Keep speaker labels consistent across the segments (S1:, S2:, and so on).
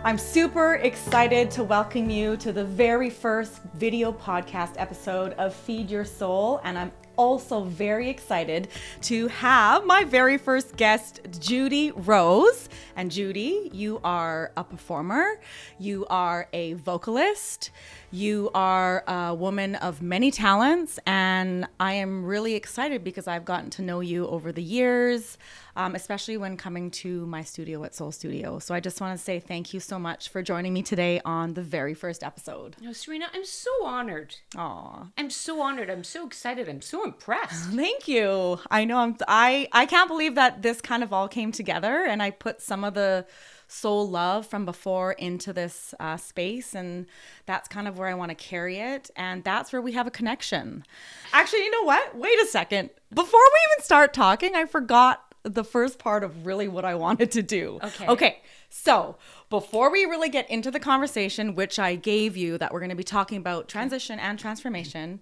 S1: I'm super excited to welcome you to the very first video podcast episode of Feed Your Soul, and I'm also very excited to have my very first guest, Judy Rose. And Judy, you are a performer, you are a vocalist, you are a woman of many talents, and I am really excited because I've gotten to know you over the years, especially when coming to my studio at Soul Studio. So I just want to say thank you so much for joining me today on the very first episode.
S2: No, Serena, I'm so honored.
S1: Aw.
S2: I'm so honored. I'm so excited. I'm so impressed.
S1: Thank you. I know I can't believe that this kind of all came together, and I put some of the soul love from before into this space, and that's kind of where I want to carry it, and that's where we have a connection. Actually, you know what? Wait a second. Before we even start talking, I forgot the first part of really what I wanted to do. Okay. So before we really get into the conversation, which I gave you that we're going to be talking about transition and transformation,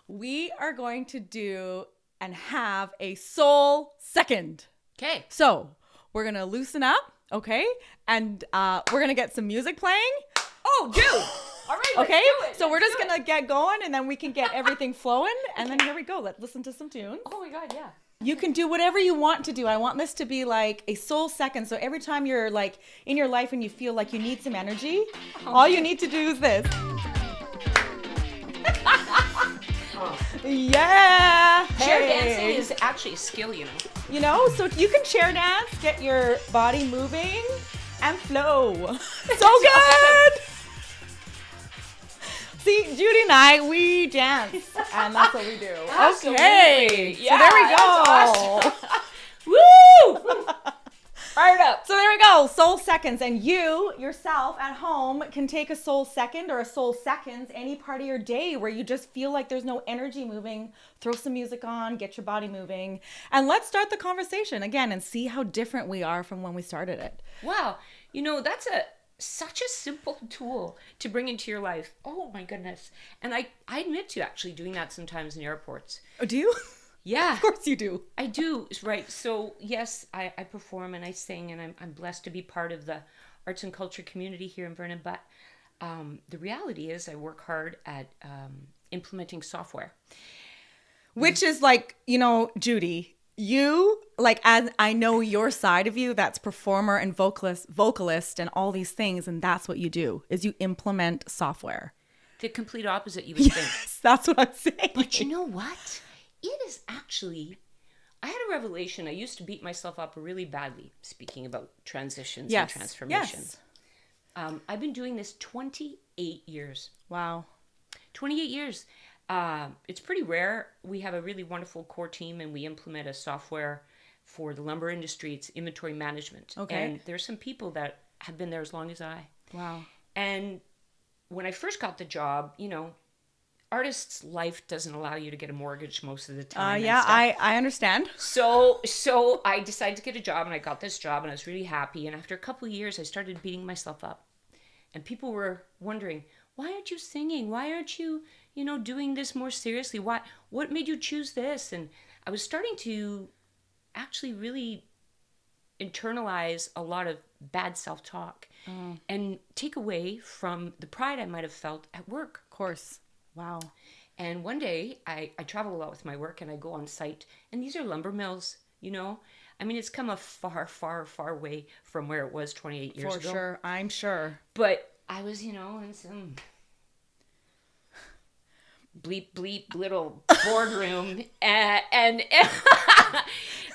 S1: we are going to do and have a soul second.
S2: Okay.
S1: So we're going to loosen up, okay? And we're going to get some music playing.
S2: Oh, dude. All right, let's
S1: Okay,
S2: do it.
S1: so we're just going to get going, and then we can get everything flowing. And then here we go. Let's listen to some tunes.
S2: Oh, my God, yeah.
S1: You can do whatever you want to do. I want this to be like a soul second. So every time you're like in your life and you feel like you need some energy, all you need to do is this. Yeah.
S2: Chair
S1: Hey.
S2: dancing is actually a skill, you know.
S1: You know, so you can chair dance, get your body moving, and flow. So good. See, Judy and I, we dance, and that's what we do.
S2: Absolutely.
S1: Okay,
S2: Yeah,
S1: so there we go.
S2: that's awesome. Woo! Fired up.
S1: So there we go, soul seconds. And you, yourself, at home, can take a soul second or a soul seconds any part of your day where you just feel like there's no energy moving. Throw some music on, get your body moving. And let's start the conversation again and see how different we are from when we started it.
S2: Wow. You know, that's such a simple tool to bring into your life. Oh, my goodness. And I admit to actually doing that sometimes in airports.
S1: Oh, do you?
S2: Yeah.
S1: Of course you do.
S2: I do, right. So yes, I perform and I sing, and I'm blessed to be part of the arts and culture community here in Vernon. But the reality is I work hard at implementing software.
S1: Which is like, you know, Judy, you, like, as I know your side of you, that's performer and vocalist and all these things. And that's what you do, is you implement software.
S2: The complete opposite, you would think.
S1: Yes, that's what I'm saying.
S2: But you know what? It is actually, I had a revelation. I used to beat myself up really badly, speaking about transitions and transformations.
S1: Yes.
S2: I've been doing this 28 years.
S1: Wow.
S2: 28 years. It's pretty rare. We have a really wonderful core team, and we implement a software for the lumber industry. It's inventory management.
S1: Okay.
S2: And there's some people that have been there as long as I.
S1: Wow.
S2: And when I first got the job, you know, artist's life doesn't allow you to get a mortgage most of the time.
S1: Yeah,
S2: and stuff.
S1: I understand.
S2: So I decided to get a job, and I got this job, and I was really happy. And after a couple of years, I started beating myself up. And people were wondering, why aren't you singing? Why aren't you, you know, doing this more seriously? What made you choose this? And I was starting to actually really internalize a lot of bad self-talk and take away from the pride I might have felt at work.
S1: Of course. Wow.
S2: And one day I travel a lot with my work, and I go on site, and these are lumber mills, you know. I mean, it's come a far, far, far way from where it was 28 years ago.
S1: For sure. I'm sure.
S2: But I was, you know, in some bleep, bleep little boardroom, and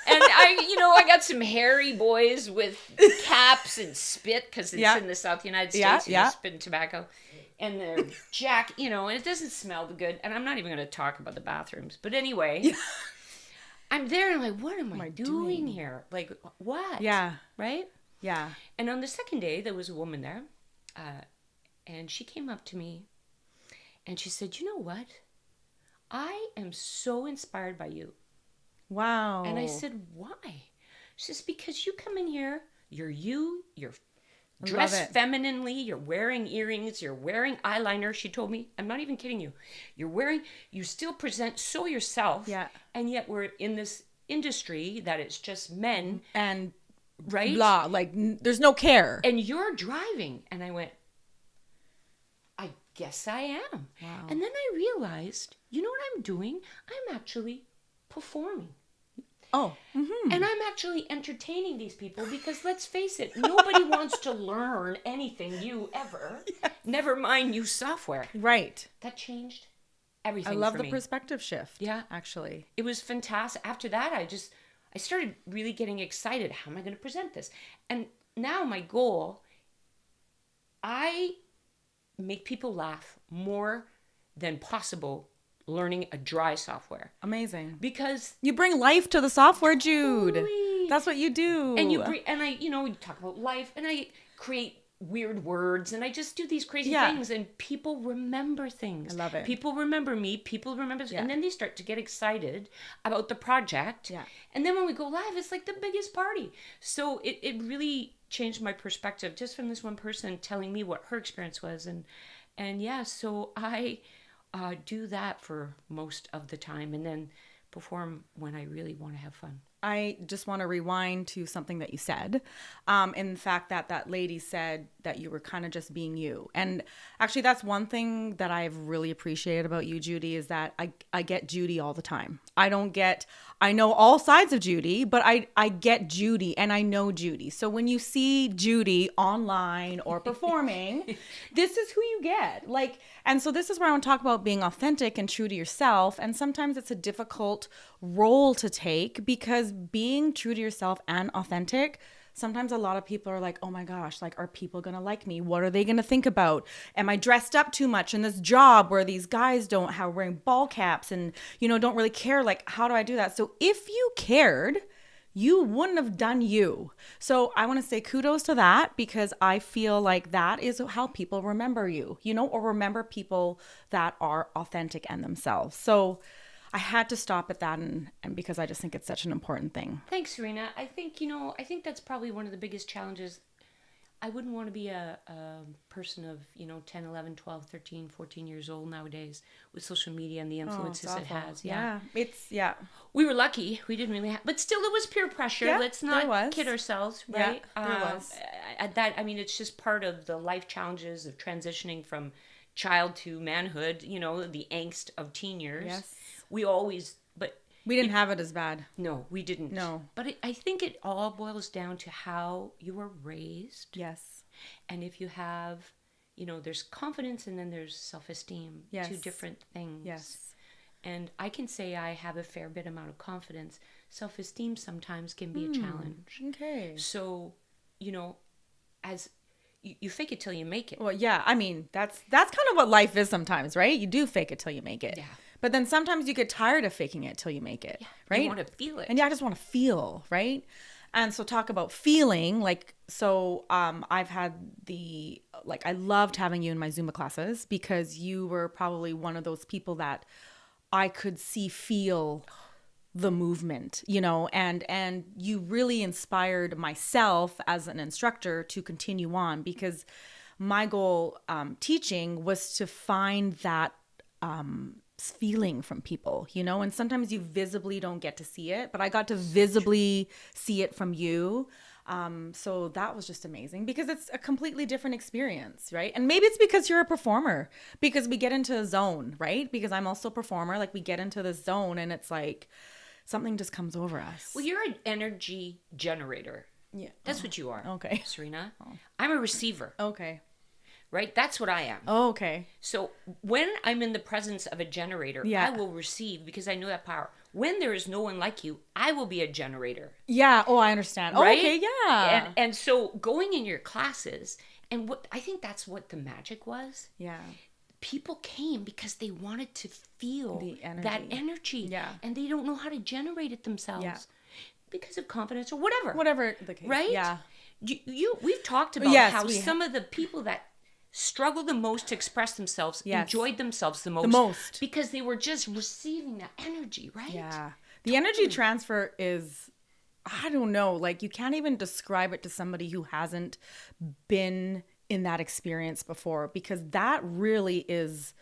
S2: I, you know, I got some hairy boys with caps and spit, because it's in the South United States, you know, spit and tobacco. And they're you know, and it doesn't smell good. And I'm not even going to talk about the bathrooms. But anyway, I'm there, and I'm like, what am I doing here? Like, what?
S1: Yeah.
S2: Right?
S1: Yeah.
S2: And on the second day, there was a woman there, and she came up to me, and she said, you know what? I am so inspired by you.
S1: Wow.
S2: And I said, why? She says, because you come in here, you're dressed femininely, you're wearing earrings, you're wearing eyeliner. She told me, I'm not even kidding you. You still present so yourself.
S1: Yeah.
S2: And yet we're in this industry that it's just men.
S1: And
S2: right?
S1: Blah. Like, there's no care.
S2: And you're driving. And I went, I guess I am.
S1: Wow.
S2: And then I realized, you know what I'm doing? I'm actually performing.
S1: Oh. Mm-hmm.
S2: And I'm actually entertaining these people because let's face it, nobody wants to learn anything new ever. Yes. Never mind new software.
S1: Right.
S2: That changed everything.
S1: I love
S2: for
S1: the
S2: me.
S1: perspective shift.
S2: Yeah.
S1: Actually.
S2: It was fantastic. After that, I started really getting excited. How am I going to present this? And now my goal, I make people laugh more than possible learning a dry software.
S1: Amazing.
S2: Because
S1: you bring life to the software, Jude.
S2: Totally.
S1: That's what you do.
S2: And we talk about life, and I create weird words, and I just do these crazy things, and people remember things.
S1: I love it.
S2: People remember me, people remember, and then they start to get excited about the project.
S1: Yeah.
S2: And then when we go live, it's like the biggest party. So it really changed my perspective just from this one person telling me what her experience was. And yeah, so I do that for most of the time, and then perform when I really want to have fun.
S1: I just want to rewind to something that you said. In fact, that lady said that you were kind of just being you. And actually, that's one thing that I've really appreciated about you, Judy, is that I get Judy all the time. I know all sides of Judy, but I get Judy and I know Judy. So when you see Judy online or performing, this is who you get. And so this is where I want to talk about being authentic and true to yourself. And sometimes it's a difficult role to take because being true to yourself and authentic, sometimes a lot of people are like, oh my gosh, are people going to like me? What are they going to think about? Am I dressed up too much in this job where these guys wearing ball caps and, don't really care? How do I do that? So if you cared, you wouldn't have done you. So I want to say kudos to that because I feel like that is how people remember you, or remember people that are authentic and themselves. So I had to stop at that and because I just think it's such an important thing.
S2: Thanks, Serena. I think that's probably one of the biggest challenges. I wouldn't want to be a person of, 10, 11, 12, 13, 14 years old nowadays with social media and the influences it has. Yeah. We were lucky. We didn't really have, but still it was peer pressure.
S1: Yeah,
S2: Let's not kid ourselves, right?
S1: Yeah, there was.
S2: It's just part of the life challenges of transitioning from child to manhood, the angst of teen years.
S1: Yes.
S2: We
S1: didn't have it as bad.
S2: No, we didn't.
S1: No.
S2: But I think it all boils down to how you were raised.
S1: Yes.
S2: And if you have, there's confidence and then there's self-esteem.
S1: Yes.
S2: Two different things.
S1: Yes.
S2: And I can say I have a fair bit amount of confidence. Self-esteem sometimes can be a challenge.
S1: Okay.
S2: So, as you fake it till you make it.
S1: Well, yeah. That's kind of what life is sometimes, right? You do fake it till you make it.
S2: Yeah.
S1: But then sometimes you get tired of faking it till you make it, right?
S2: You want to feel it.
S1: And I just want to feel, right? And so talk about feeling, I've had I loved having you in my Zumba classes because you were probably one of those people that I could feel the movement, and you really inspired myself as an instructor to continue on because my goal teaching was to find that feeling from people, and sometimes you visibly don't get to see it, but I got to visibly see it from you. So that was just amazing because it's a completely different experience, right? And maybe it's because you're a performer, because we get into a zone, right? Because I'm also a performer, we get into this zone and it's like something just comes over us.
S2: Well, you're an energy generator.
S1: Yeah.
S2: That's what you are.
S1: Okay.
S2: Serena. I'm a receiver.
S1: Okay.
S2: Right? That's what I am.
S1: Oh, okay.
S2: So when I'm in the presence of a generator, I will receive because I know that power. When there is no one like you, I will be a generator.
S1: Yeah. Oh, I understand.
S2: Right?
S1: Oh, okay. Yeah.
S2: And so going in your classes, and what I think that's what the magic was.
S1: Yeah.
S2: People came because they wanted to feel
S1: that
S2: energy.
S1: Yeah.
S2: And they don't know how to generate it themselves.
S1: Yeah.
S2: Because of confidence or whatever.
S1: Whatever the case.
S2: Right?
S1: Yeah.
S2: We've talked about how some of the people that struggled the most to express themselves enjoyed themselves the most
S1: most
S2: because they were just receiving that energy, right?
S1: Yeah. The energy transfer is, I don't know, like you can't even describe it to somebody who hasn't been in that experience before, because that really is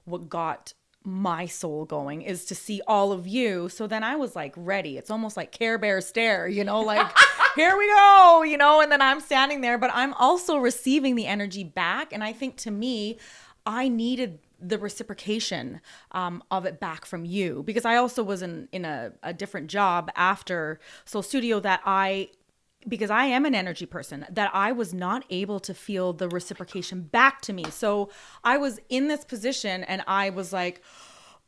S1: what got my soul going, is to see all of you. So then I was like ready. It's almost like Care Bear stare, like here we go, and then I'm standing there, but I'm also receiving the energy back. And I think to me, I needed the reciprocation of it back from you, because I also was in a different job after Soul Studio because I am an energy person, that I was not able to feel the reciprocation back to me. So I was in this position and I was like,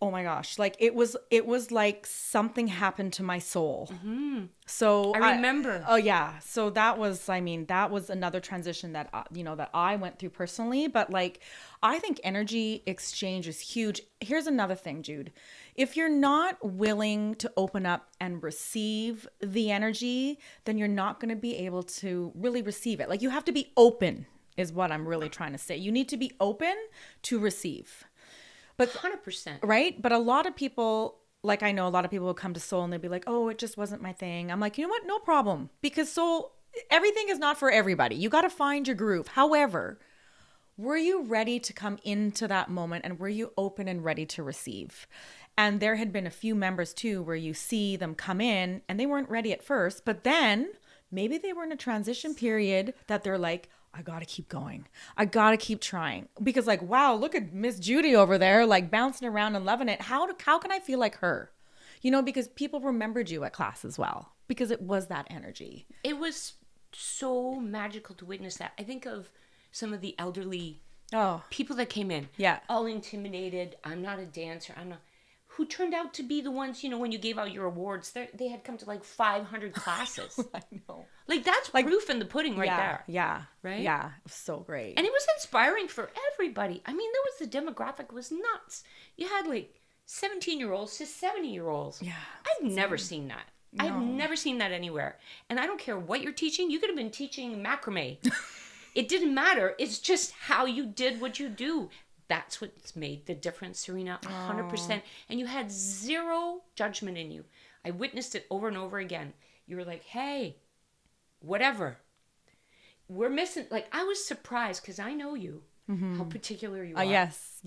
S1: oh my gosh, like it was like something happened to my soul. Mm-hmm. So
S2: I remember.
S1: Oh yeah. So that was another transition that, that I went through personally. But like, I think energy exchange is huge. Here's another thing, Jude. If you're not willing to open up and receive the energy, then you're not going to be able to really receive it. Like, you have to be open is what I'm really trying to say. You need to be open to receive. But
S2: 100%.
S1: Right? But a lot of people, like I know a lot of people will come to Soul and they'll be like, oh, it just wasn't my thing. I'm like, you know what? No problem. Because Soul, everything is not for everybody. You got to find your groove. However, were you ready to come into that moment, and were you open and ready to receive? And there had been a few members too where you see them come in and they weren't ready at first, but then maybe they were in a transition period that they're like, I got to keep going. I got to keep trying, because like, wow, look at Miss Judy over there, like bouncing around and loving it. How can I feel like her? Because people remembered you at class as well, because it was that energy.
S2: It was so magical to witness that. I think of some of the elderly people that came in, all intimidated. I'm not a dancer. Who turned out to be the ones, when you gave out your awards, they had come to like 500 classes.
S1: I know.
S2: Like, that's like proof in the pudding right there.
S1: Yeah.
S2: Right?
S1: Yeah. It was so great.
S2: And it was inspiring for everybody. I mean, the demographic was nuts. You had like 17-year-olds to 70-year-olds.
S1: Yeah.
S2: I've never seen that. No. I've never seen that anywhere. And I don't care what you're teaching. You could have been teaching macrame. It didn't matter. It's just how you did what you do. That's what's made the difference, Serena, 100%. And you had zero judgment in you. I witnessed it over and over again. You were like, hey, whatever. We're missing. Like, I was surprised, because I know you, how particular you are.
S1: Yes.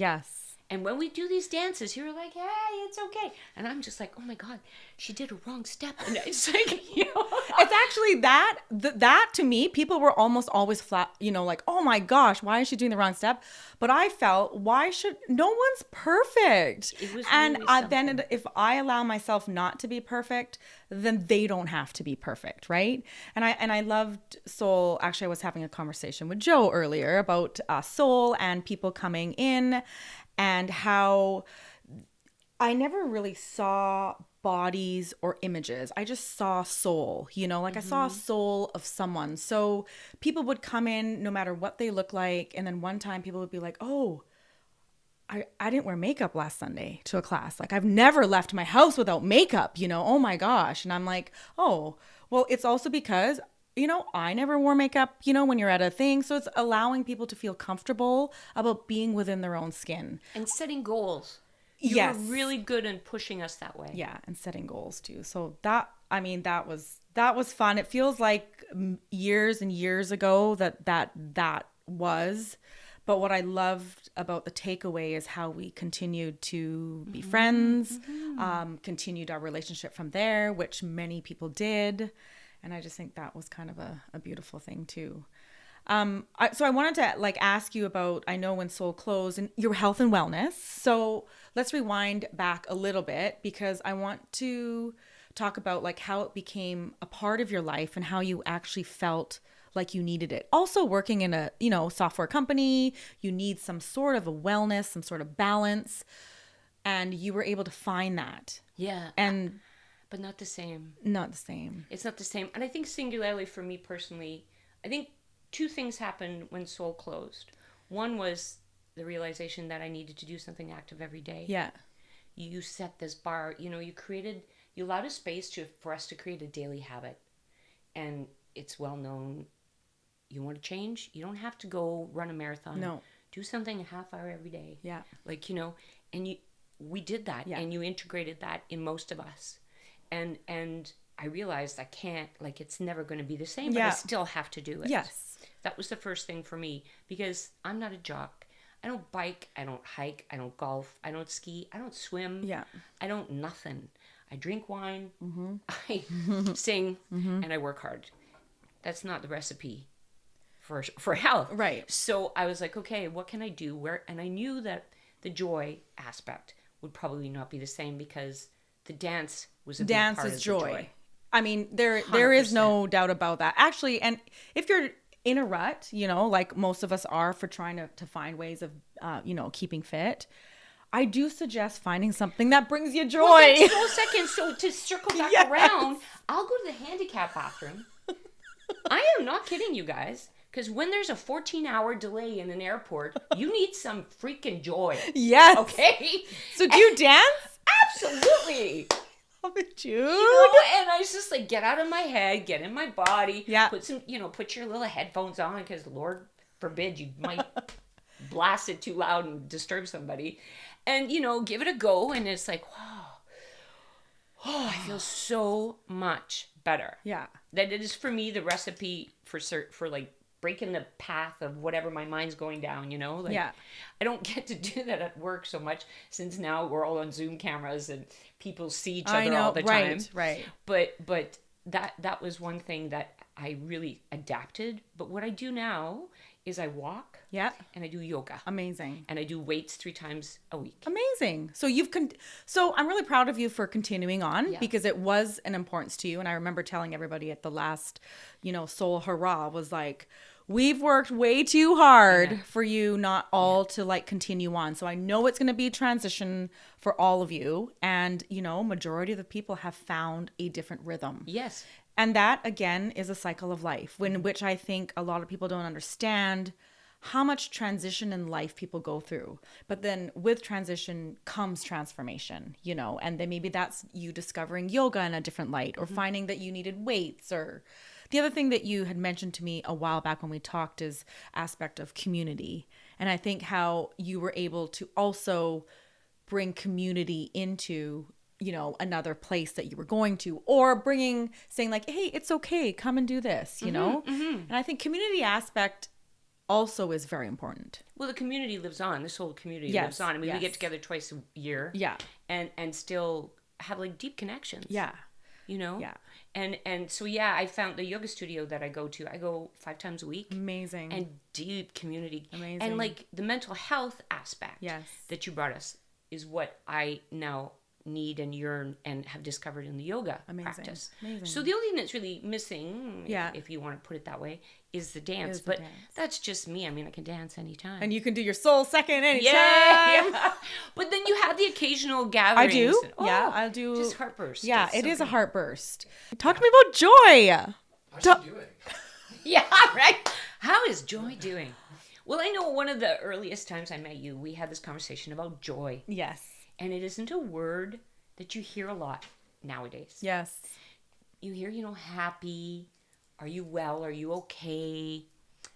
S2: And when we do these dances, you're like, hey, it's okay. And I'm just like, oh my God, she did a wrong step. And it's like,
S1: It's actually that to me, people were almost always flat, like, oh my gosh, why is she doing the wrong step? But I felt, no one's perfect.
S2: It was
S1: and
S2: really
S1: then if I allow myself not to be perfect, then they don't have to be perfect, right? And I loved Soul. Actually, I was having a conversation with Joe earlier about Soul and people coming in, and how I never really saw bodies or images. I just saw soul, I saw a soul of someone. So people would come in no matter what they look like. And then one time people would be like, oh, I didn't wear makeup last Sunday to a class. Like, I've never left my house without makeup, oh my gosh. And I'm like, oh, well, it's also because I never wore makeup, when you're at a thing. So it's allowing people to feel comfortable about being within their own skin.
S2: And setting goals. You were really good in pushing us that way.
S1: Yeah, and setting goals too. So that was fun. It feels like years and years ago that was. But what I loved about the takeaway is how we continued to be friends, continued our relationship from there, which many people did. And I just think that was kind of a beautiful thing too. So I wanted to ask you about, I know when Soul closed, and your health and wellness. So let's rewind back a little bit, because I want to talk about how it became a part of your life and how you actually felt like you needed it. Also working in a, software company, you need some sort of a wellness, some sort of balance, and you were able to find that.
S2: Yeah. But not the same.
S1: Not the same.
S2: It's not the same. And I think singularly for me personally, I think two things happened when Soul closed. One was the realization that I needed to do something active every day.
S1: Yeah.
S2: You set this bar, you allowed a space for us to create a daily habit. And it's well known, you want to change, you don't have to go run a marathon.
S1: No.
S2: Do something a half hour every day.
S1: Yeah.
S2: And we did that, and you integrated that in most of us. And I realized I can't, like, it's never going to be the same, but I still have to do it.
S1: Yes.
S2: That was the first thing for me, because I'm not a jock. I don't bike, I don't hike, I don't golf, I don't ski, I don't swim.
S1: Yeah.
S2: I don't nothing. I drink wine, I sing, and I work hard. That's not the recipe for health.
S1: Right.
S2: So I was like, okay, what can I do? And I knew that the joy aspect would probably not be the same, because the dance was a big
S1: Dance
S2: part
S1: is
S2: of the
S1: joy. I mean, there is no doubt about that. Actually, and if you're in a rut, you know, like most of us are, for trying to find ways of, you know, keeping fit, I do suggest finding something that brings you joy.
S2: Well, that's so second. So to circle back
S1: Yes.
S2: around, I'll go to the handicap bathroom. I am not kidding you guys. Because when there's a 14-hour delay in an airport, you need some freaking joy.
S1: Yes.
S2: Okay?
S1: So do you dance?
S2: Absolutely.
S1: Love it, Jude.
S2: You know, and I was just like, get out of my head, get in my body.
S1: Yeah.
S2: Put some, you know, put your little headphones on, because Lord forbid you might blast it too loud and disturb somebody. And, you know, give it a go. And it's like, wow. Oh, I feel so much better.
S1: Yeah.
S2: That it is, for me, the recipe for like breaking the path of whatever my mind's going down, you know? Like,
S1: Yeah.
S2: I don't get to do that at work so much, since now we're all on Zoom cameras and people see each other all the time.
S1: Right.
S2: But that was one thing that I really adapted. But what I do now is I walk,
S1: Yeah.
S2: and I do yoga,
S1: Amazing.
S2: and I do weights 3 times a week.
S1: Amazing. So so I'm really proud of you for continuing on,
S2: Yeah.
S1: because it was an importance to you. And I remember telling everybody at the last, you know, Soul Hurrah was like, we've worked way too hard for you not all to like continue on. So I know it's going to be a transition for all of you. And, you know, majority of the people have found a different rhythm.
S2: Yes.
S1: And that, again, is a cycle of life, which I think a lot of people don't understand how much transition in life people go through. But then with transition comes transformation, you know, and then maybe that's you discovering yoga in a different light, or finding that you needed weights. Or the other thing that you had mentioned to me a while back when we talked is aspect of community. And I think how you were able to also bring community into, you know, another place that you were going to, or saying like, hey, it's okay, come and do this, you know? And I think community aspect also is very important.
S2: Well, the community lives on. This whole community
S1: Yes,
S2: lives on. I mean, we
S1: yes.
S2: get together twice a year.
S1: Yeah.
S2: And still have like deep connections.
S1: Yeah.
S2: You know?
S1: Yeah.
S2: And so, yeah, I found the yoga studio that I go 5 times a week.
S1: Amazing.
S2: And deep community.
S1: Amazing.
S2: And like the mental health aspect
S1: Yes.
S2: that you brought us is what I now need and yearn and have discovered in the yoga practice.
S1: Amazing.
S2: So the only thing that's really missing,
S1: Yeah.
S2: if you want to put it that way, is the dance.
S1: Is the
S2: but
S1: dance.
S2: that's just me. I mean, I can dance anytime.
S1: And you can do your soul second anytime.
S2: yeah. But then you have the occasional
S1: I
S2: gatherings.
S1: do.
S2: And,
S1: Yeah, I'll do.
S2: Just heartburst.
S1: Yeah,
S2: It's
S1: it
S2: so
S1: is a
S2: good.
S1: heartburst. Talk to me about joy.
S3: How's she doing?
S2: Yeah, right. How is Joy doing? Well, I know one of the earliest times I met you, we had this conversation about joy.
S1: Yes.
S2: And it isn't a word that you hear a lot nowadays.
S1: Yes.
S2: You hear, happy. Are you well? Are you okay?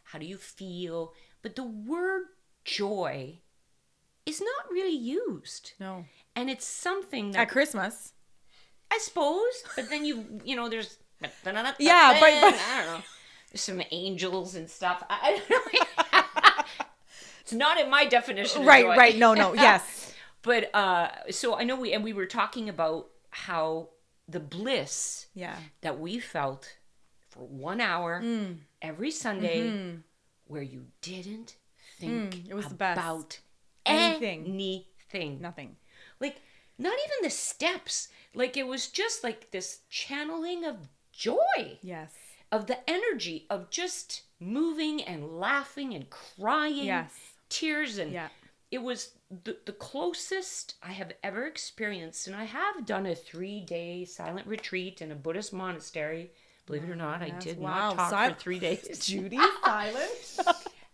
S2: How do you feel? But the word joy is not really used.
S1: No.
S2: And it's something that,
S1: At Christmas.
S2: I suppose, but then there's...
S1: Yeah, but-
S2: I don't know. There's some angels and stuff. I don't know. It's not in my definition of joy.
S1: Right. No. Yes.
S2: But so I know we were talking about how the bliss
S1: Yeah.
S2: that we felt for 1 hour every Sunday, where you didn't think
S1: it was the best.
S2: about
S1: Anything.
S2: anything.
S1: Nothing.
S2: Like, not even the steps. Like, it was just like this channeling of joy,
S1: Yes.
S2: of the energy of just moving and laughing and crying,
S1: Yes.
S2: tears, and
S1: Yeah.
S2: it was the closest I have ever experienced. And I have done a 3-day silent retreat in a Buddhist monastery. Believe it or not, I
S1: Yes.
S2: did
S1: Wow.
S2: not talk for 3 days.
S1: Judy, silent.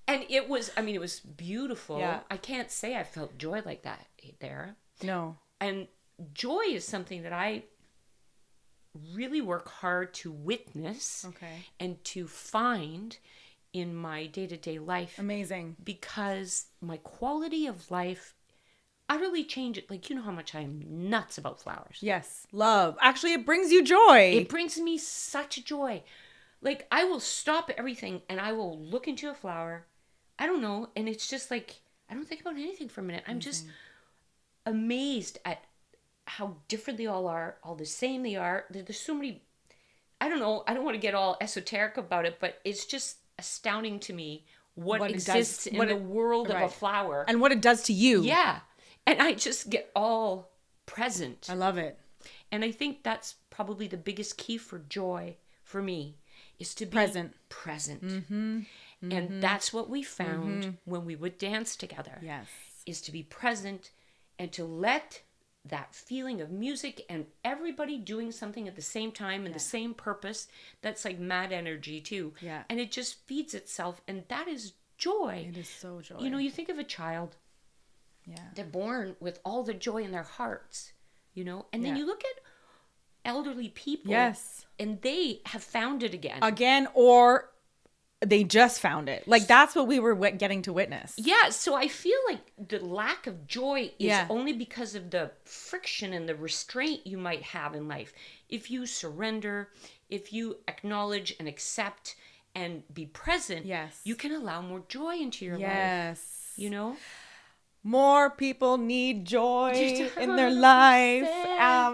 S2: And it was beautiful.
S1: Yeah.
S2: I can't say I felt joy like that there.
S1: No.
S2: And joy is something that I really work hard to witness
S1: Okay.
S2: and to find in my day-to-day life.
S1: Amazing.
S2: Because my quality of life, utterly change it. Like, you know how much I'm nuts about flowers.
S1: Yes. Love. Actually, it brings you joy.
S2: It brings me such joy. Like, I will stop everything and I will look into a flower. I don't know. And it's just like, I don't think about anything for a minute. I'm just amazed at how different they all are, all the same they are. There's so many, I don't know. I don't want to get all esoteric about it, but it's just astounding to me what exists in the world of a flower.
S1: And what it does to you.
S2: Yeah. And I just get all present.
S1: I love it.
S2: And I think that's probably the biggest key for joy for me is to be present. Mm-hmm. And that's what we found when we would dance together.
S1: Yes.
S2: Is to be present and to let that feeling of music and everybody doing something at the same time and the same purpose, that's like mad energy too.
S1: Yeah.
S2: And it just feeds itself, and that is joy.
S1: It is so joy.
S2: You know, you think of a child.
S1: Yeah.
S2: They're born with all the joy in their hearts, you know? And then you look at elderly people.
S1: Yes.
S2: And they have found it again.
S1: Again, or they just found it. Like, that's what we were getting to witness.
S2: Yeah, so I feel like the lack of joy is only because of the friction and the restraint you might have in life. If you surrender, if you acknowledge and accept and be present, you can allow more joy into your life.
S1: Yes.
S2: You know?
S1: More people need joy in their life,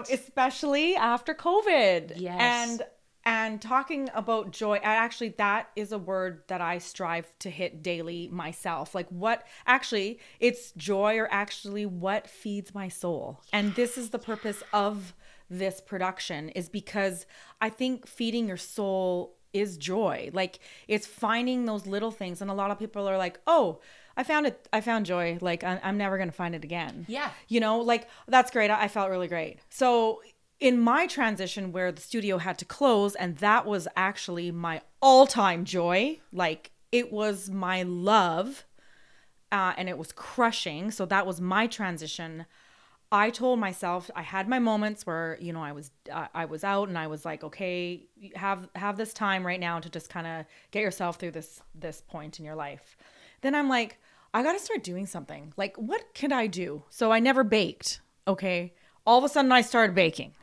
S1: especially after COVID.
S2: Yes.
S1: And talking about joy, actually, that is a word that I strive to hit daily myself. Like, what actually, it's joy, or actually what feeds my soul. And this is the purpose of this production, is because I think feeding your soul is joy. Like, it's finding those little things. And a lot of people are like, oh, I found joy. Like, I'm never going to find it again.
S2: Yeah.
S1: You know, like, that's great. I felt really great. So in my transition where the studio had to close, and that was actually my all-time joy, like, it was my love, and it was crushing. So that was my transition. I told myself, I had my moments where, you know, I was out and I was like, okay, have this time right now to just kind of get yourself through this point in your life. Then I'm like, I got to start doing something. Like, what could I do? So I never baked. Okay. All of a sudden I started baking.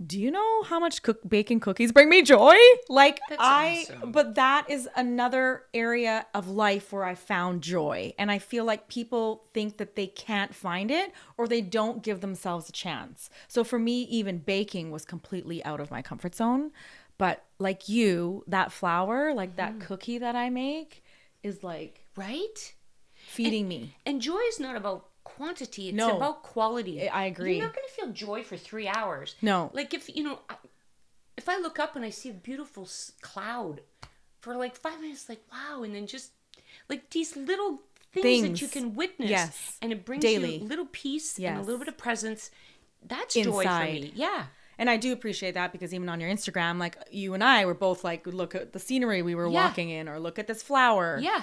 S1: Do you know how much baking cookies bring me joy? Like,
S2: that's awesome.
S1: But that is another area of life where I found joy. And I feel like people think that they can't find it, or they don't give themselves a chance. So for me, even baking was completely out of my comfort zone. But like you, that flour, like that cookie that I make is like,
S2: right?
S1: Feeding me.
S2: And joy is not about quantity, it's about quality.
S1: I agree.
S2: You're not going to feel joy for 3 hours.
S1: No.
S2: Like, if I look up and I see a beautiful cloud for like 5 minutes, like, wow, and then just like these little things that you can witness, and it brings
S1: daily.
S2: you a little peace and a little bit of presence. That's joy for me. Yeah.
S1: And I do appreciate that, because even on your Instagram, like, you and I were both like, look at the scenery we were walking in, or look at this flower.
S2: Yeah.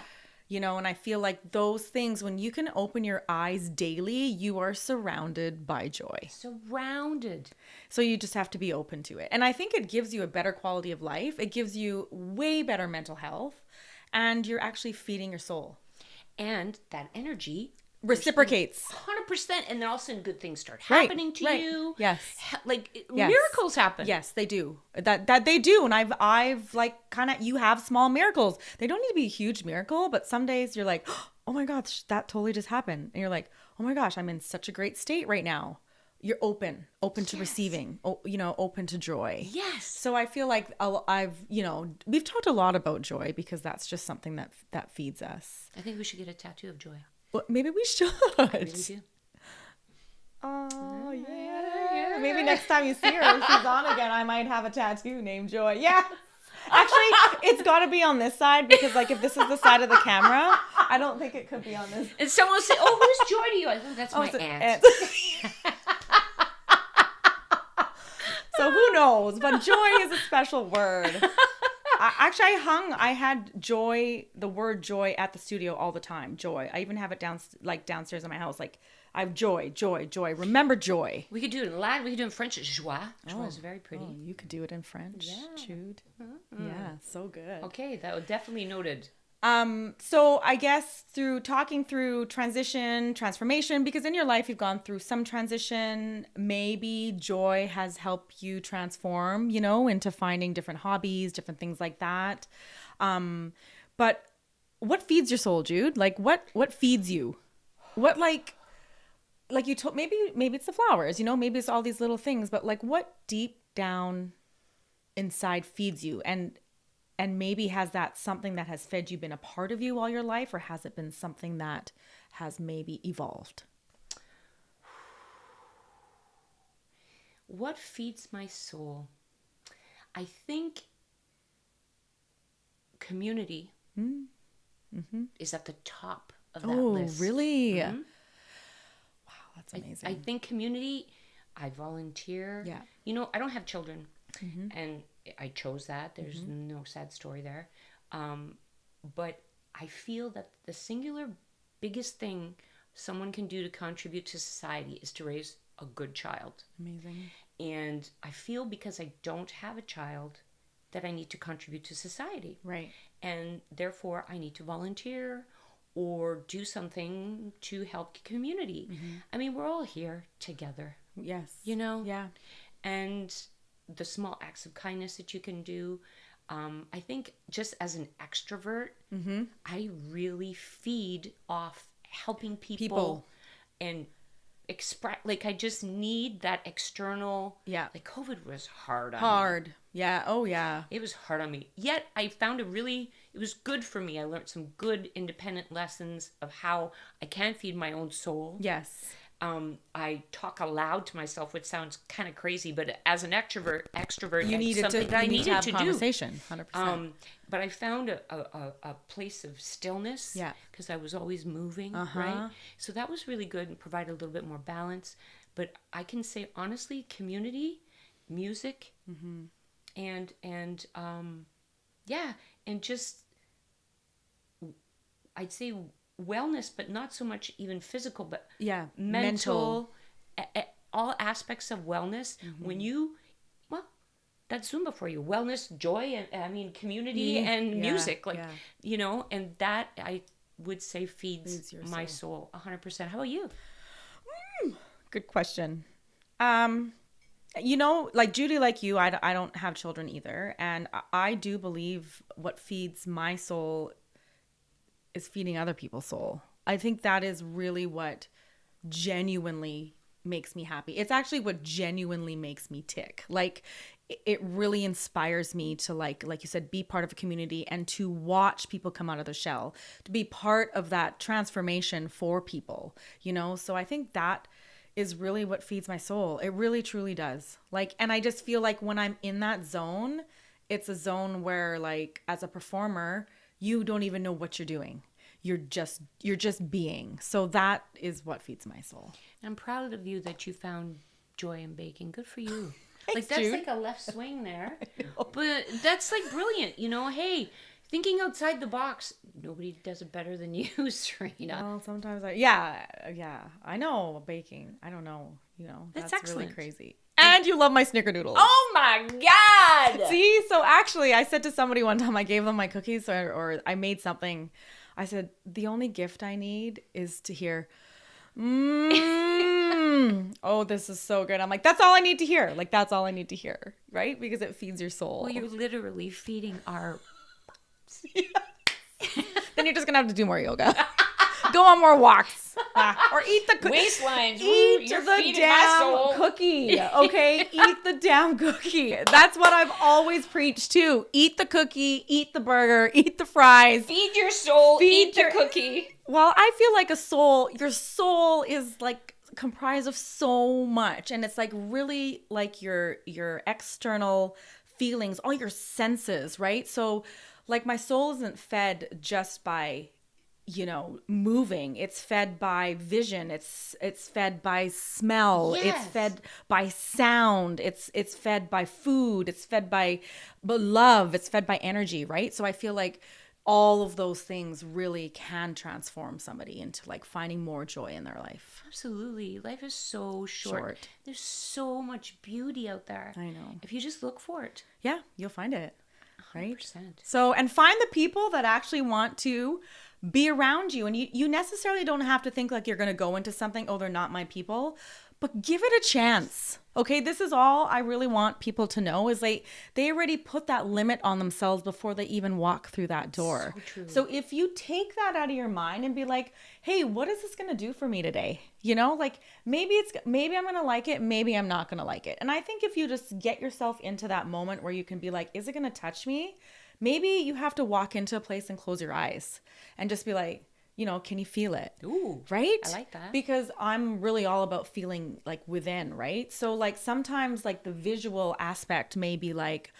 S1: You know, and I feel like those things, when you can open your eyes daily, you are surrounded by joy.
S2: Surrounded.
S1: So you just have to be open to it. And I think it gives you a better quality of life. It gives you way better mental health, and you're actually feeding your soul.
S2: And that energy
S1: reciprocates
S2: 100%, and then all of a sudden good things start happening to you.
S1: Yes.
S2: Miracles happen.
S1: Yes, they do. That they do. And I've like kind of, you have small miracles. They don't need to be a huge miracle, but some days you're like, oh my gosh, that totally just happened. And you're like, oh my gosh, I'm in such a great state right now. You're open to receiving, open to joy.
S2: Yes.
S1: So I feel like we've talked a lot about joy, because that's just something that feeds us.
S2: I think we should get a tattoo of joy.
S1: Well, maybe we should.
S2: Maybe we do.
S1: Oh, yeah. Maybe next time you see her, if she's on again, I might have a tattoo named Joy. Yeah. Actually, it's got to be on this side, because, like, if this is the side of the camera, I don't think it could be on this.
S2: And someone will say, oh, who's Joy to you? I think that's my aunt.
S1: So who knows? But joy is a special word. I had joy, the word joy, at the studio all the time. Joy. I even have it downstairs in my house. Like, I have joy. Remember joy.
S2: We could do it in Latin. We could do it in French. Joie. Joie is very pretty.
S1: Oh, you could do it in French, Jude. Yeah, so good.
S2: Okay, that was definitely noted.
S1: So I guess through talking through transition, transformation, because in your life you've gone through some transition, maybe joy has helped you transform, into finding different hobbies, different things like that. But what feeds your soul, Jude? Like what feeds you? What like you told, maybe it's the flowers, maybe it's all these little things, but like what deep down inside feeds you, and maybe has that something that has fed you been a part of you all your life, or has it been something that has maybe evolved?
S2: What feeds my soul? I think community is at the top of that list.
S1: Oh, really? Wow, that's amazing.
S2: I think community, I volunteer.
S1: Yeah.
S2: I don't have children, and I chose that. There's no sad story there. But I feel that the singular biggest thing someone can do to contribute to society is to raise a good child.
S1: Amazing.
S2: And I feel because I don't have a child that I need to contribute to society.
S1: Right.
S2: And therefore I need to volunteer or do something to help the community. I mean, we're all here together.
S1: Yes.
S2: Yeah. And the small acts of kindness that you can do. I think just as an extrovert, I really feed off helping people. And express, like, I just need that external.
S1: Yeah.
S2: Like, COVID was hard on me.
S1: Yeah. Oh, yeah.
S2: It was hard on me. Yet I found it was good for me. I learned some good independent lessons of how I can feed my own soul.
S1: Yes.
S2: I talk aloud to myself, which sounds kind of crazy, but as an extrovert,
S1: you needed
S2: something that I needed
S1: to have
S2: to
S1: conversation,
S2: do.
S1: 100%.
S2: But I found a place of stillness.
S1: Yeah.
S2: Because I was always moving, right? So that was really good and provided a little bit more balance. But I can say honestly, community, music, and just I'd say wellness, but not so much even physical, but mental. All aspects of wellness. When that's Zumba for you. Wellness, joy, and community and music, and that I would say feeds my soul 100%. How about you?
S1: Good question. Like Judy, like you, I don't have children either. And I do believe what feeds my soul is feeding other people's soul. I think that is really what genuinely makes me happy. It's actually what genuinely makes me tick. Like, it really inspires me to, like you said, be part of a community and to watch people come out of their shell, to be part of that transformation for people, So I think that is really what feeds my soul. It really, truly does. Like, and I just feel like when I'm in that zone, it's a zone where, like, as a performer, you don't even know what you're doing. You're just being. So that is what feeds my soul.
S2: I'm proud of you that you found joy in baking. Good for you.
S1: Thanks,
S2: like, that's
S1: Jude.
S2: like a left swing there. But that's like brilliant. Hey, thinking outside the box. Nobody does it better than you, Serena.
S1: Well, sometimes I know baking. I don't know. That's
S2: excellent.
S1: Really crazy. And you love my snickerdoodles.
S2: Oh my God.
S1: See, so actually I said to somebody one time, I gave them my cookies or I made something. I said, the only gift I need is to hear, oh, this is so good. I'm like, that's all I need to hear. Like, that's all I need to hear, right? Because it feeds your soul.
S2: Well, you're literally feeding our...
S1: Then you're just going to have to do more yoga. Go on more walks. Or eat the cookie.
S2: Waistlines.
S1: Eat
S2: You're
S1: the
S2: feeding my soul.
S1: damn cookie. Okay? Eat the damn cookie. That's what I've always preached too. Eat the cookie, eat the burger, eat the fries.
S2: Feed your soul, eat the cookie.
S1: Well, I feel like your soul is like comprised of so much. And it's like really like your external feelings, all your senses, right? So like my soul isn't fed just by moving. It's fed by vision. It's fed by smell.
S2: Yes.
S1: It's fed by sound. It's fed by food. It's fed by love. It's fed by energy, right? So I feel like all of those things really can transform somebody into like finding more joy in their life.
S2: Absolutely. Life is so short. There's so much beauty out there.
S1: I know.
S2: If you just look for it.
S1: Yeah, you'll find it. right?
S2: 100%.
S1: So, and find the people that actually want to be around you. And you necessarily don't have to think like you're going to go into something, oh, they're not my people, but give it a chance. Okay, this is all I really want people to know is they already put that limit on themselves before they even walk through that door.
S2: So true.
S1: So if you take that out of your mind and be like, hey, what is this going to do for me today? You know, like maybe I'm going to like it, maybe I'm not going to like it. And I think if you just get yourself into that moment where you can be like, is it going to touch me? Maybe you have to walk into a place and close your eyes and just be like, you know, can you feel it?
S2: Ooh,
S1: right?
S2: I like that.
S1: Because I'm really all about feeling like within, right? So like sometimes like the visual aspect may be like,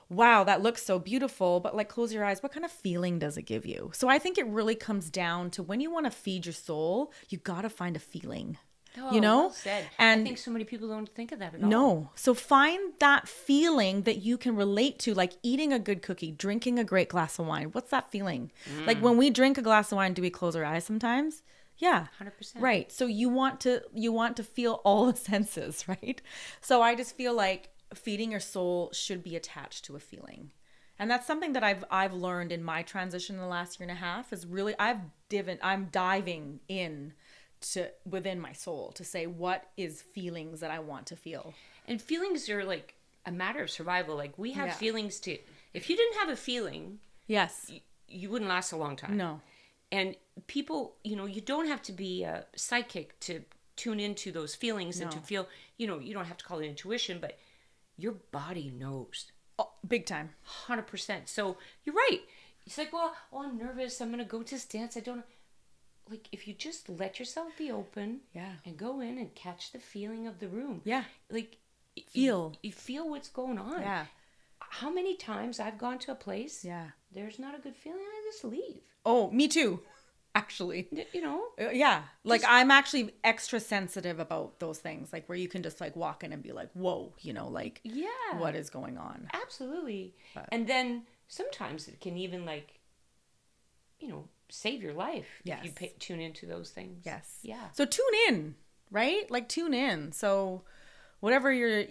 S1: wow, that looks so beautiful, but like close your eyes, what kind of feeling does it give you? So I think it really comes down to when you want to feed your soul, you got to find a feeling.
S2: Oh,
S1: You know?
S2: well said.
S1: And
S2: I think so many people don't think of that at all.
S1: no. So find that feeling that you can relate to, like eating a good cookie, drinking a great glass of wine. What's that feeling? Like when we drink a glass of wine, do we close our eyes sometimes? Yeah.
S2: 100%.
S1: Right. So you want to feel all the senses, right? So I just feel like feeding your soul should be attached to a feeling. And that's something that I've learned in my transition in the last year and a half is really I'm diving in to within my soul to say what is feelings that I want to feel.
S2: And feelings are like a matter of survival. Like we have
S1: Yeah.
S2: feelings to, if you didn't have a feeling,
S1: Yes.
S2: you wouldn't last a long time.
S1: No.
S2: And people, you don't have to be a psychic to tune into those feelings and to
S1: No.
S2: feel, you don't have to call it intuition, but your body knows.
S1: Oh, big time.
S2: 100%. So you're right. It's like, well, I'm nervous. I'm going to go to this dance. I don't know. Like, if you just let yourself be open
S1: Yeah.
S2: and go in and catch the feeling of the room.
S1: Yeah.
S2: Like,
S1: Feel.
S2: You feel what's going on.
S1: Yeah.
S2: How many times I've gone to a place,
S1: Yeah.
S2: there's not a good feeling, I just leave.
S1: Oh, me too. Actually. Yeah. Like I'm actually extra sensitive about those things. Like where you can just like walk in and be like, whoa, like
S2: Yeah.
S1: what is going on?
S2: Absolutely.
S1: But-
S2: And then sometimes it can even like, save your life
S1: Yes.
S2: if you tune into those things.
S1: Yes.
S2: Yeah.
S1: So tune in, right? Like tune in. So whatever you're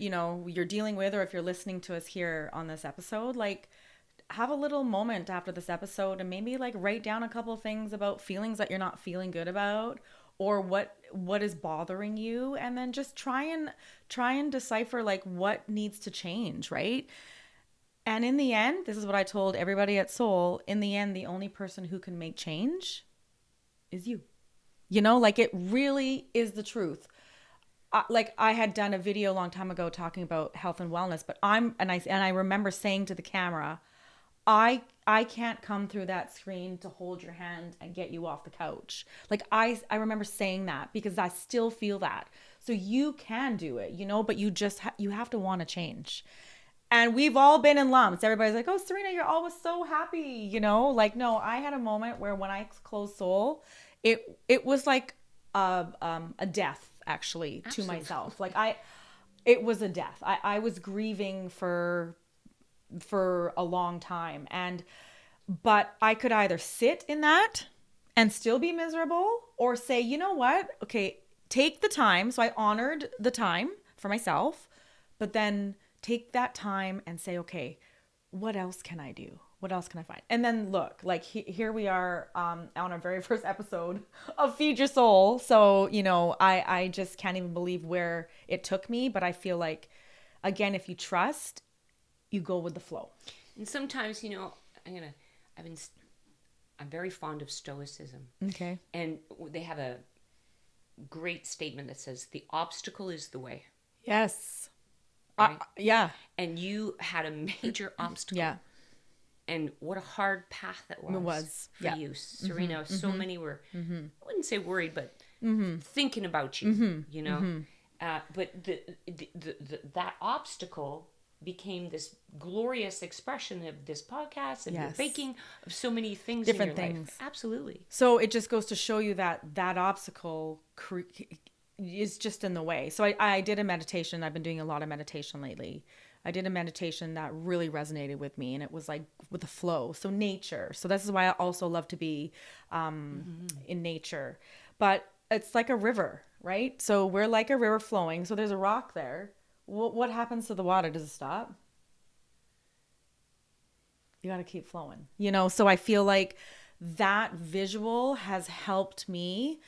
S1: dealing with, or if you're listening to us here on this episode, like have a little moment after this episode and maybe like write down a couple of things about feelings that you're not feeling good about or what is bothering you, and then just try and decipher like what needs to change, right? And in the end, this is what I told everybody at Soul, in the end, the only person who can make change is you. Like it really is the truth. I had done a video a long time ago talking about health and wellness, but I remember saying to the camera, I can't come through that screen to hold your hand and get you off the couch. Like I remember saying that because I still feel that. So you can do it, but you just you have to want to change. And we've all been in lumps. Everybody's like, oh, Serena, you're always so happy, Like, no, I had a moment where when I closed Soul, it was like a death, actually,
S2: Absolutely.
S1: to myself. Like, it was a death. I was grieving for a long time. But I could either sit in that and still be miserable or say, you know what? Okay, take the time. So I honored the time for myself, but then take that time and say, okay, what else can I do? What else can I find? And then look, like here we are on our very first episode of Feed Your Soul. So, I just can't even believe where it took me. But I feel like, again, if you trust, you go with the flow.
S2: And sometimes, I'm very fond of Stoicism.
S1: Okay.
S2: And they have a great statement that says, the obstacle is the way.
S1: Yes.
S2: Right?
S1: Yeah.
S2: And you had a major obstacle.
S1: Yeah.
S2: And what a hard path that was for
S1: Yeah.
S2: you, Serena. So many were, I wouldn't say worried, but thinking about you, But that obstacle became this glorious expression of this podcast and your
S1: Yes.
S2: baking of so many things
S1: Different
S2: in your
S1: things.
S2: life. Absolutely.
S1: So it just goes to show you that obstacle is just in the way. So I did a meditation. I've been doing a lot of meditation lately. I did a meditation that really resonated with me, and it was like with the flow. So nature. So this is why I also love to be in nature. But it's like a river, right? So we're like a river flowing. So there's a rock there. What happens to the water? Does it stop? You got to keep flowing, you know? So I feel like that visual has helped me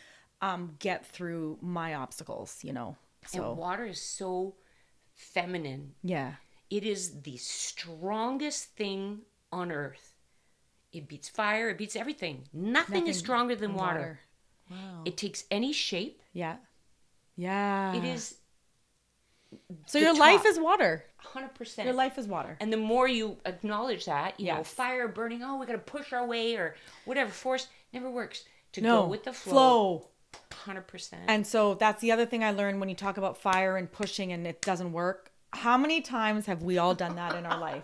S1: get through my obstacles, you know? So
S2: And water is so feminine.
S1: yeah.
S2: It is the strongest thing on earth. It beats fire. It beats everything. Nothing is stronger than water.
S1: Wow.
S2: It takes any shape.
S1: Yeah. Yeah.
S2: It is
S1: So
S2: the
S1: your life
S2: top.
S1: is water.
S2: 100%.
S1: Your life is water.
S2: And the more you acknowledge that, you know,
S1: Yes.
S2: fire burning, oh, we got to push our way or whatever, force never works. To
S1: No.
S2: go with the flow. 100%.
S1: And so that's the other thing I learned when you talk about fire and pushing and it doesn't work. How many times have we all done that in our life?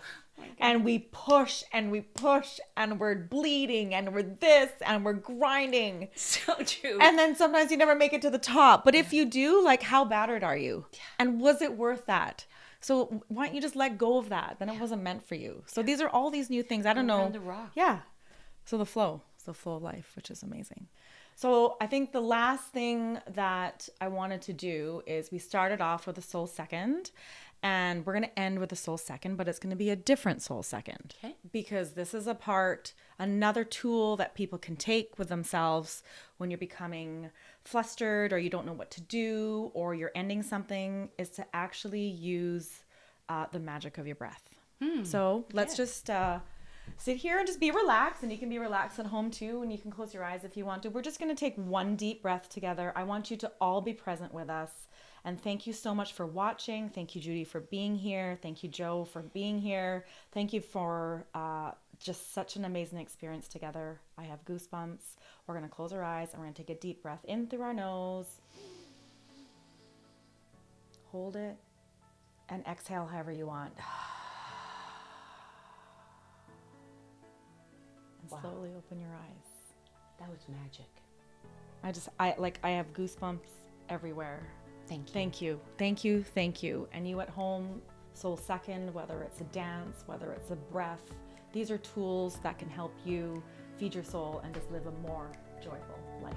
S1: And we push and we push and we're bleeding and we're this and we're grinding.
S2: So true.
S1: And then sometimes you never make it to the top. But if you do, like, how battered are you? And was it worth that? So why don't you just let go of that? Then it wasn't meant for you. So these are all these new things. I don't know.
S2: Around the rock.
S1: Yeah. So the flow. It's the flow of life, which is amazing. So I think the last thing that I wanted to do is we started off with a soul second and we're going to end with a soul second, but it's going to be a different soul second.
S2: Okay.
S1: Because this is a part, another tool that people can take with themselves when you're becoming flustered or you don't know what to do or you're ending something, is to actually use the magic of your breath. So let's just sit here and just be relaxed, and you can be relaxed at home too, and you can close your eyes if you want to. We're just going to take one deep breath together. I want you to all be present with us. And thank you so much for watching. Thank you, Judy, for being here. Thank you, Joe, for being here. Thank you for just such an amazing experience together. I have goosebumps. We're going to close our eyes and we're going to take a deep breath in through our nose. Hold it and exhale however you want. And slowly open your eyes.
S2: That was magic.
S1: I have goosebumps everywhere.
S2: Thank you.
S1: Thank you. Thank you. Thank you. And you at home, soul second, whether it's a dance, whether it's a breath, these are tools that can help you feed your soul and just live a more joyful life.